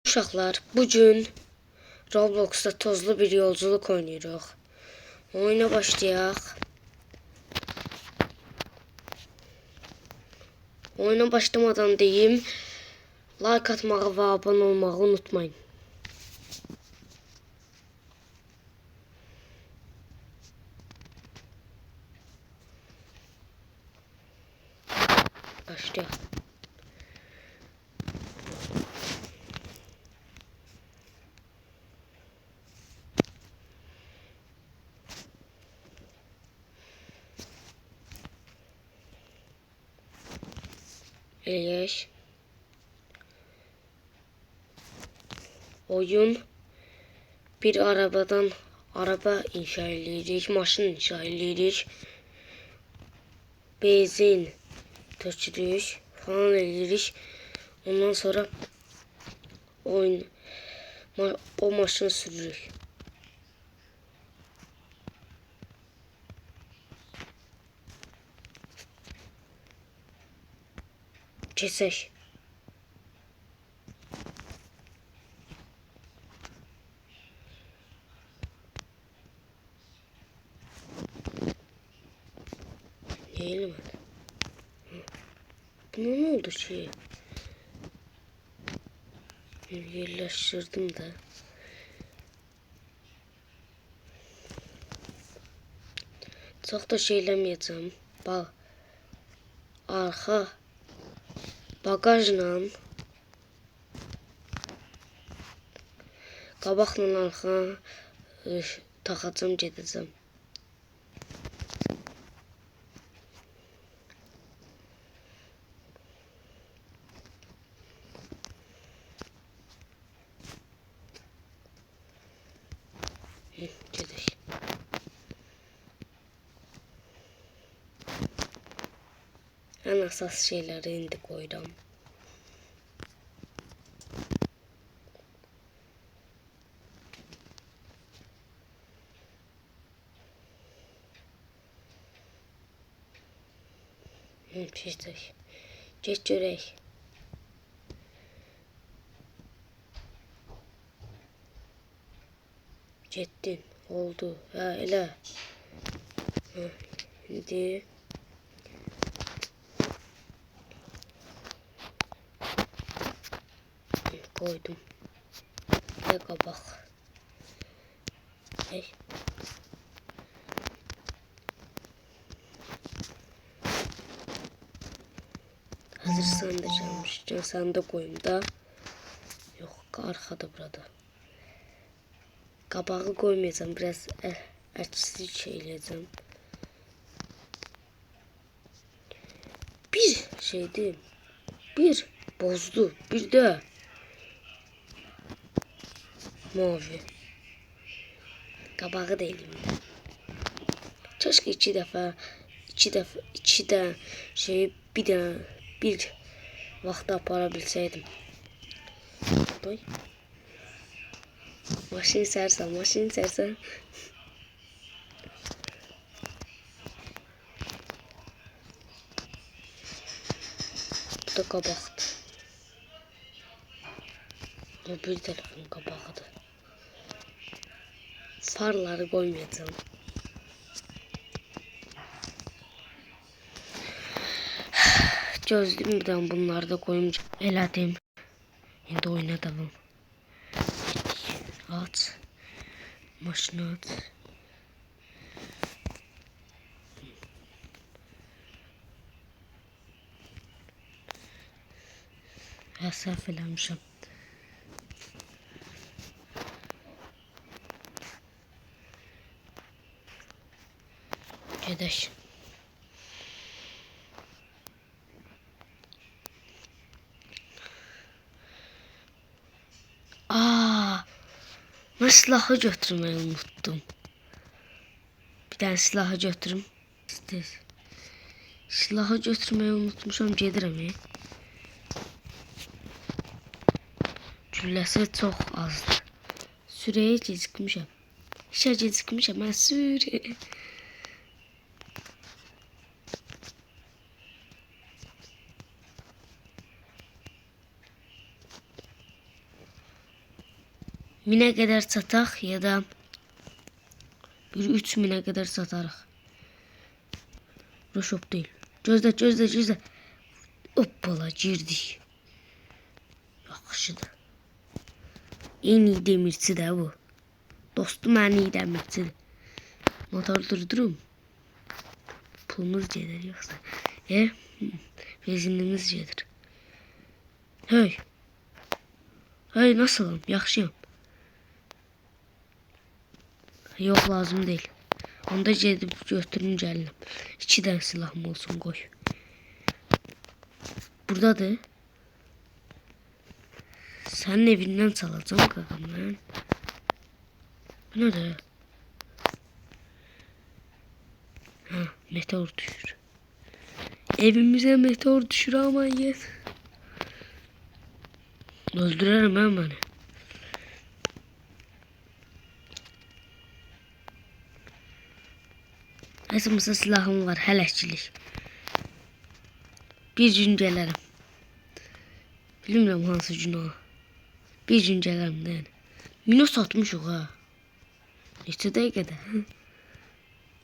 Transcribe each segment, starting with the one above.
Uşaqlar, bugün Roblox'ta tozlu bir yolculuk oynuyoruz. Oyuna başlayaq. Oyuna başlamadan deyim, like atmağı ve abone olmağı unutmayın. Başlayaq. Eləyək. Oyun bir arabadan araba inşa edirik, maşın inşa edirik. Benzin tökürük falan edirik. Ondan sonra o maşını sürürük. Kesək. Değil mi? Buna ne oldu ki? Yerleştirdim de. Çok da şeylemeyeceğim. Bak. Arka bagajla qabaqla arxa taxacağım, gedəcəm. Gedək. Ən əsas şeyləri indi qoyuram. Keçdik. Geç görək. Getdin. Oldu. Hə, elə. İndi koydum. Ve qabaq. Hazır sandıracağım. Sandık koyayım da. Yok, arkada burada. Qabağı koymayacağım. Biraz əksik şeyləyəcəm. Bir şeydi. Bir bozdu. Bir de mavi. Qabağı da elimdə. Keşke iki de şeyi bir vaxtda apara bilsəydim. Doy. Maşın sərsən. Bu da qabaqdır. Bu bir telefon qabağıdır. Farları koymayacağım. Gözlüğümden bunları da koyunca elədim. İndi oyuna devam. Aç. Maşını aç. Səhv eləmişəm. Gedək. Ben silahı götürmeyi unuttum. Bir tane silahı götürüm. Silahı götürmeyi unutmuşam, gedirəm. Gülləsi çox azdır. Sürəyə gecikmişəm. İşə gecikmişəm, mən sürə. 1000'e kadar satak ya da bir 3000'e kadar satarıq. Bura shop değil. Gözlə. Hoppala girdik. Yaxşıdır. En iyi demirçi de bu. Dostum en iyi demirçidir. Motor durdurum. Pulumuz gelir yoksa. Benzinimiz gelir. Hey nasılım? Yaxşıyam. Yok lazım değil. Onda gedib götürün gəlinəm. 2 dənə silahım olsun qoy. Buradadır. Sənin evindən çalacağım qaqam mən. Bu nədir? Ha, meteor düşür. Evimize meteor düşür aman yes. Öldürürüm ben beni. Əsmasa silahım var hələşçilik. Bir gün gələrim. Bilmirəm hansı gün o. Bir gün gələrim də yəni. Mino satmışıq ha. Neçə dəqiqədə?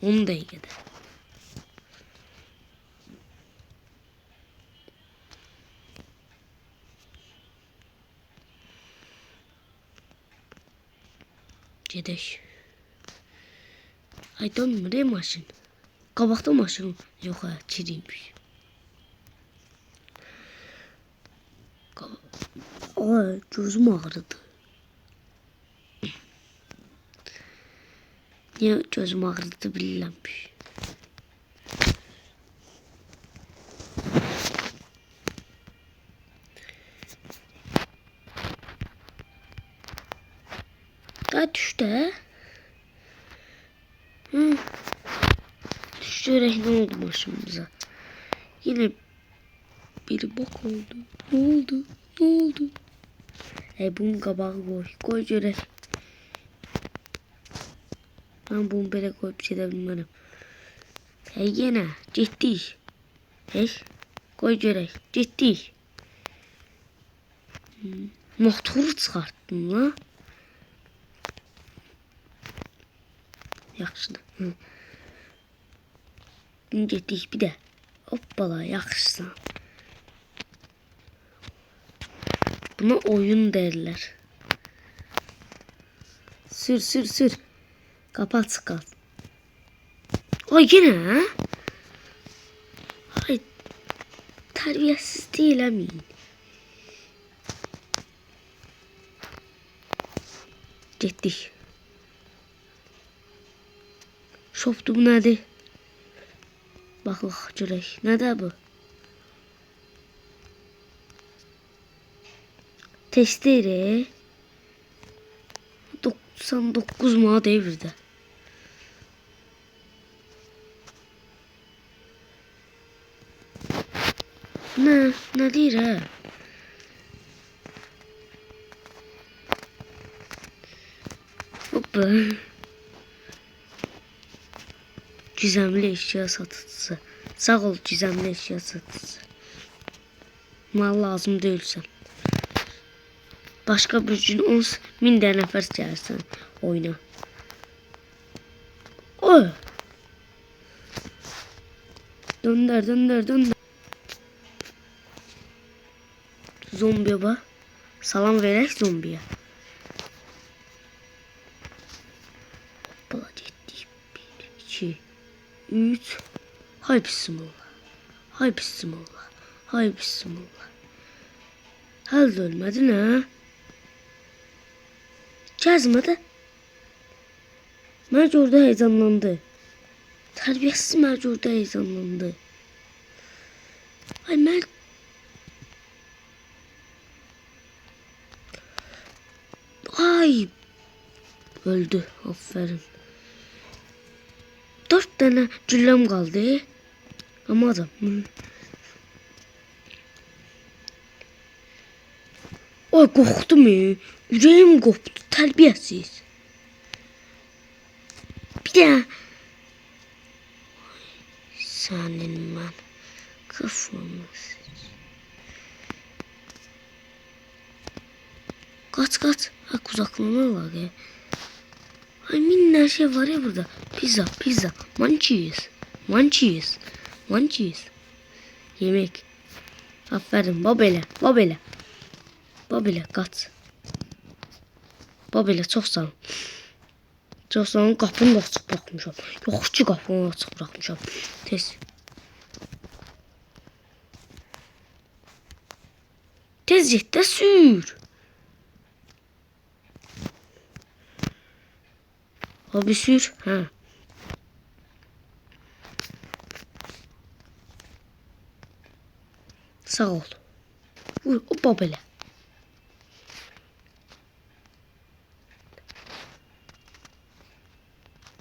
10 dəqiqədə. Gedək. Ay dönmür maşın. Qabaqda maşın yox ha, kiriymiş. Ay gözüm ağrıdı. Niye gözüm ağrıdı bilirəmmiş. Daha düştü. Düşürək ne oldu başımıza? Yine bir bok oldu. Ne oldu? Bunun qabağı koy görək. Ben bunu belə koyup gedə bilmərəm. Yenə getdik. Koy görək. Getdik. Motoru çıxartdım la. Yaxşıdır. Getdik bir də. Hoppala yaxşısan. Buna oyun derler. Sür. Kapat kal. Ay yine. Ay terbiyesiz değil emin. Getdik. Şoptu bu nədir? Bax görək. Nədir bu? Testere 99 manat evirdə. Ne deyir hə? Hoppa. Gizemli eşya satıcısı. Sağ ol gizemli eşya satıcısı. Mal lazım değilsen. Başka bir gün 10.000 tane nəfər gəlsən oyuna. Oy. Döndür. Zombiye bak. Salam verək zombiye. Hoppala getdik. 1, 2, 3. Hay bismillah. Həll də ölmədi nə? Gəzmədi. Mən orada heyecanlandı. Tərbiyəsiz mən orada heyecanlandı. Ay mən öldü. Aferin. 4 tane gülləm qaldı. Ama adam. Ay qorxdum. Ürəyim qopdu. Tərbiyəsiz. Bir də sənin mən kafamız. Kaç kaç. Ha kuzaklama var ya. Ay minner şey var ya burada. Pizza pizza. Munchies. Munchies. Munchies. Yemek. Aferin babele babele. Babele kaç. Babele çok sağ ol. Çok sağ ol. Qapını da açıq bırakmışam. Yox ki qapını açıq bırakmışam. Tez. Tez get də sür. Abi sür. Ha. Sağ ol. Vur o babele.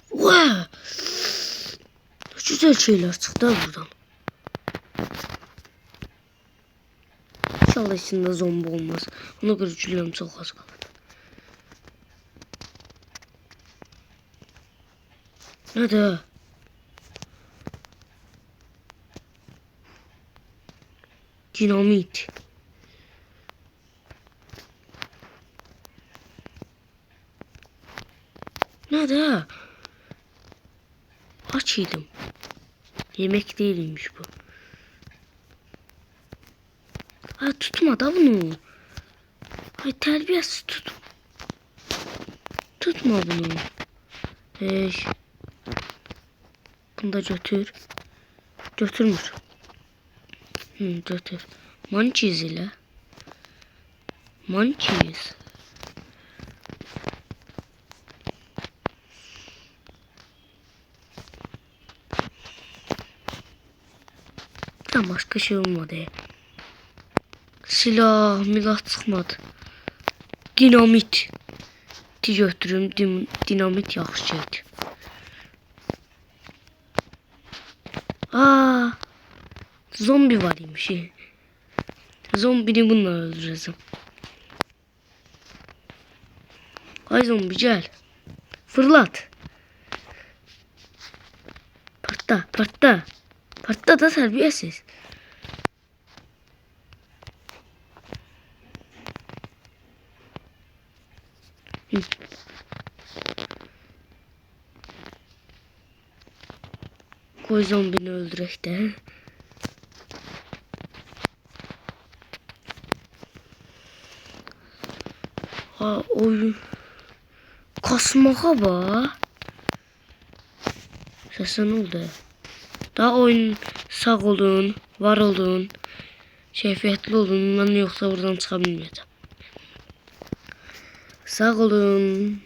Wow. Güzel şeyler çıktı buradan. İnşallah içinde zombi olmaz. Ona göre cülüm çok az kaldı. Nerede? Dinamit. Nerede? Açıydım. Yemek değilmiş bu. Ha tutma da bunu. Ay terbiyesiz tut. Tutma bunu. Hey. Bunu da götür. Götürmür. Götür. Munchies ile. Munchies. Tam başka şey olmadı. Silah, milah çıkmadı. Dinamit. Götürüm dinamit yaxşı şeydir. Aa, zombi var imiş. Zombini bununla öldüreceğim. Ay zombi gel. Fırlat. Partla, partla. Partla da terbiyesiz. Koy zombini öldürek de. Ha oyun. Kasmağa bak. Sesen oldu. Daha oyun sağ olun, var olun. Şefiyetli olun. Ben yoksa buradan çıkabilmeyeceğim. Sağ olun.